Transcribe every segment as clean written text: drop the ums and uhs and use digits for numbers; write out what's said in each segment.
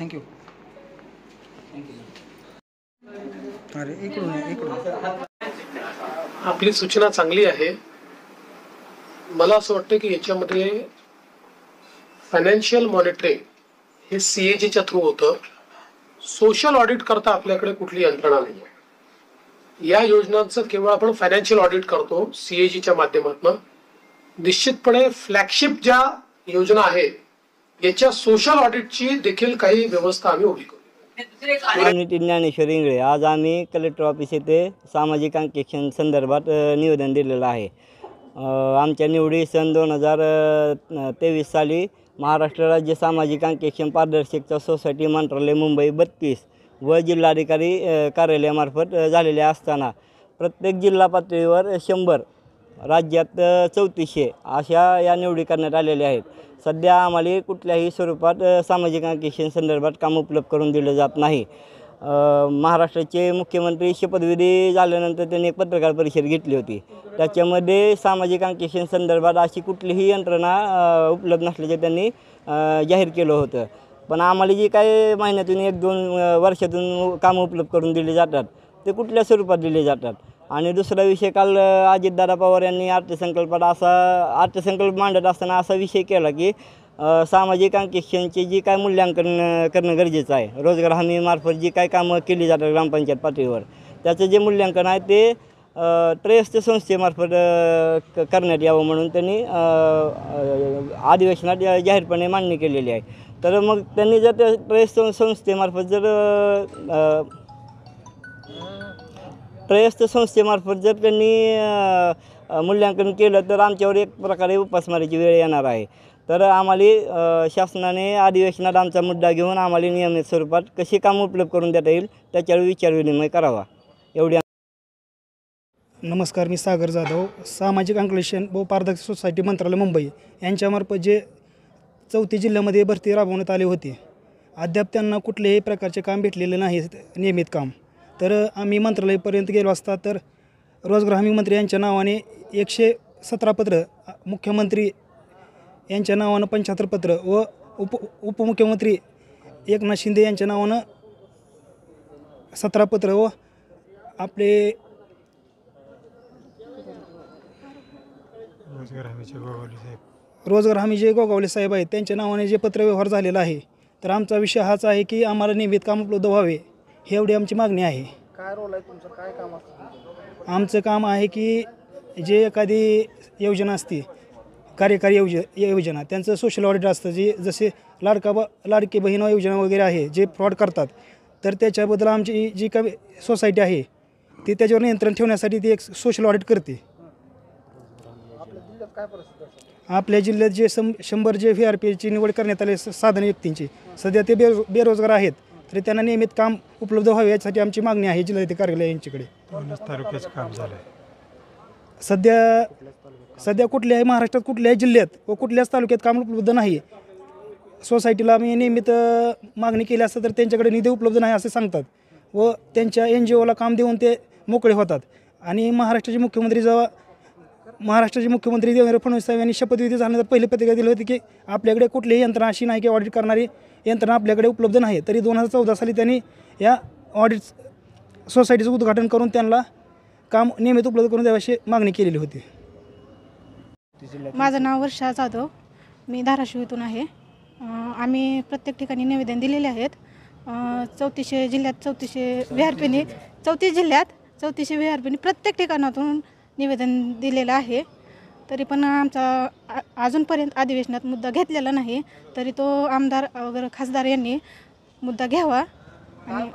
Thank you. अरे इकडून आपली सूचना चांगली आहे. मला असं वाटतं की याच्यामध्ये फायनान्शियल मॉनिटरिंग हे CAGच्या थ्रू होतं. सोशल ऑडिट करता आपल्याकडे कुठली यंत्रणा नाही. या योजनांचं केवळ आपण फायनान्शियल ऑडिट करतो CAGच्या माध्यमातून. निश्चितपणे फ्लॅगशिप ज्या योजना आहेत याच्या सोशल ऑडिटची देखील काही व्यवस्था आम्ही उभी करू. ज्ञानेश्वर इंगळे. आज आम्ही कलेक्टर ऑफिस येथे सामाजिक अंकेक्षण संदर्भात निवेदन दिलेलं आहे. आमच्या निवडी सन 2023 साली महाराष्ट्र राज्य सामाजिक अंकेक्षण पारदर्शकता सोसायटी मंत्रालय मुंबई 32 व जिल्हाधिकारी कार्यालयामार्फत झालेल्या असताना प्रत्येक जिल्हा पातळीवर 100, राज्यात 3400 अशा या निवडी करण्यात आलेल्या आहेत. सध्या आम्हाला कुठल्याही स्वरूपात सामाजिक अंकेक्षण संदर्भात काम उपलब्ध करून दिलं जात नाही. महाराष्ट्राचे मुख्यमंत्री शपथविधी झाल्यानंतर त्यांनी एक पत्रकार परिषद घेतली होती. त्याच्यामध्ये सामाजिक अंकेक्षण संदर्भात अशी कुठलीही यंत्रणा उपलब्ध नसल्याचे त्यांनी जाहीर केलं होतं. पण आम्हाला जी काही महिन्यातून 1-2 वर्षातून कामं उपलब्ध करून दिली जातात ते कुठल्या स्वरूपात दिले जातात. आणि दुसरा विषय, काल अजितदादा पवार यांनी अर्थसंकल्प मांडत असताना असा विषय केला की सामाजिक अंकेक्षणचे जी काय मूल्यांकन करणं गरजेचं आहे. रोजगार हमीमार्फत जी काय कामं केली जातात ग्रामपंचायत पातळीवर त्याचं जे मूल्यांकन आहे ते त्रयस्थ संस्थेमार्फत करण्यात यावं म्हणून त्यांनी अधिवेशनात जाहीरपणे मांडणी केलेली आहे. तर मग त्यांनी जर त्रयस्थ संस्थेमार्फत जर त्यांनी मूल्यांकन केलं तर आमच्यावर एक प्रकारे उपासमारीची वेळ येणार आहे. तर आम्हाला शासनाने अधिवेशनात आमचा मुद्दा घेऊन आम्हाला नियमित स्वरूपात कशी कामं उपलब्ध करून देता येईल त्याच्यावर विचारविनिमय करावा. एवढी. नमस्कार, मी सागर जाधव. सामाजिक अंकेक्षण व पारदर्शक सोसायटी मंत्रालय मुंबई यांच्यामार्फत जे 34 जिल्ह्यामध्ये भरती राबवण्यात आली होती, अद्याप त्यांना कुठल्याही प्रकारचे काम भेटलेले नाही, नियमित काम. तर आम्ही मंत्रालयापर्यंत गेलो असता तर रोजगार हमी मंत्री यांच्या नावाने 117 पत्र, मुख्यमंत्री यांच्या नावानं 75 पत्र व उपमुख्यमंत्री एकनाथ शिंदे यांच्या नावानं 17 पत्र व आपले रोजगार हमी जे गोगावले साहेब आहेत त्यांच्या नावाने जे पत्रव्यवहार झालेला आहे. तर आमचा विषय हाच आहे की आम्हाला नियमित काम उपलब्ध व्हावे, ही एवढी आमची मागणी आहे. काय रोल आहे तुमचं, काय काम असतं? आमचं काम आहे की जे एखादी योजना असते, कार्यकारी योजना त्यांचं सोशल ऑडिट असतं. जे जसे लाडकी बहीण योजना वगैरे आहे, जे फ्रॉड करतात तर त्याच्याबद्दल आमची जी काही सोसायटी आहे ती त्याच्यावर नियंत्रण ठेवण्यासाठी ती एक सोशल ऑडिट करते. आपल्या जिल्ह्यात जे 100 जे VRPची निवड करण्यात आले साधारण व्यक्तींची, सध्या ते बेरोजगार आहेत. तरी त्यांना नियमित काम उपलब्ध व्हावे यासाठी आमची मागणी आहे जिल्हाधिकारी कार्यालय यांच्याकडे. काम झालं सध्या कुठल्याही महाराष्ट्रात कुठल्याही जिल्ह्यात व कुठल्याच तालुक्यात काम उपलब्ध नाही. सोसायटीला आम्ही नियमित मागणी केली असतं तर त्यांच्याकडे निधी उपलब्ध नाही असे सांगतात व त्यांच्या NGOला काम देऊन ते मोकळे होतात. आणि महाराष्ट्राचे मुख्यमंत्री देवेंद्र फडणवीस साहेब यांनी शपथविधी झाल्यानंतर पहिली पत्रिका दिली होती की आपल्याकडे कुठलीही यंत्रणा अशी नाही की ऑडिट करणारी यंत्रणा आपल्याकडे उपलब्ध नाही. तरी 2014 साली त्यांनी या ऑडिट सोसायटीचं उद्घाटन करून त्यांना काम नियमित उपलब्ध करून द्यावी मागणी केलेली होती. माझं नाव वर्षा जाधव, मी धाराशिव इथून आहे. आम्ही प्रत्येक ठिकाणी निवेदन दिलेले आहेत. 3400 जिल्ह्यात 3400 VRPनी 34 जिल्ह्यात 3400 VRPनी प्रत्येक ठिकाणातून निवेदन दिलेलं आहे. तरी पण आमचा अजूनपर्यंत अधिवेशनात मुद्दा घेतलेला नाही. तरी तो आमदार वगैरे खासदार यांनी मुद्दा घ्यावा. आणि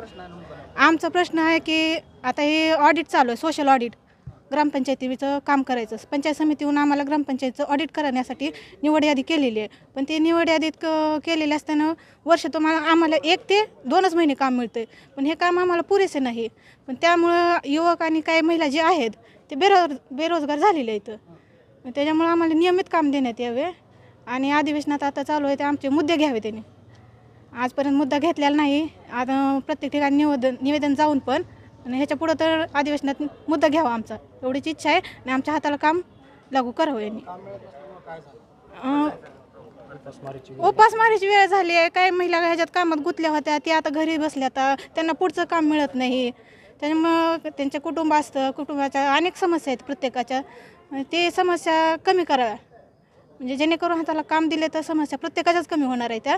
आमचा प्रश्न आहे की आता हे ऑडिट चालू आहे, सोशल ऑडिट ग्रामपंचायतीचं काम करायचं. पंचायत समितीहून आम्हाला ग्रामपंचायतीचं ऑडिट करण्यासाठी निवड यादी केलेली आहे. पण ते निवड यादीत केलेले असताना वर्षातून आम्हाला 1 ते 2च महिने काम मिळतं आहे. पण हे काम आम्हाला पुरेसे नाही. पण त्यामुळं युवक आणि काही महिला जे आहेत ते बेरोजगार झालेले आहेत. त्याच्यामुळं आम्हाला नियमित काम देण्यात यावे आणि अधिवेशनात आता चालू आहे ते आमचे मुद्दे घ्यावे. त्यांनी आजपर्यंत मुद्दा घेतलेला नाही. आता प्रत्येक ठिकाणी निवेदन जाऊन पण आणि ह्याच्या पुढं तर अधिवेशनात मुद्दा घ्यावा आमचा, एवढीच इच्छा आहे. आणि आमच्या हाताला काम लागू करावं यांनी. उपासमारीची वेळ झाली आहे. काही महिला ह्याच्यात कामात गुंतल्या होत्या, त्या आता घरी बसल्या, आता त्यांना पुढचं काम मिळत नाही. त्याच्यामुळं त्यांचे कुटुंब असतं, कुटुंबाच्या अनेक समस्या आहेत प्रत्येकाच्या. ते समस्या कमी कराव्या, म्हणजे जेणेकरून हाताला काम दिले तर समस्या प्रत्येकाच्याच कमी होणार आहे त्या.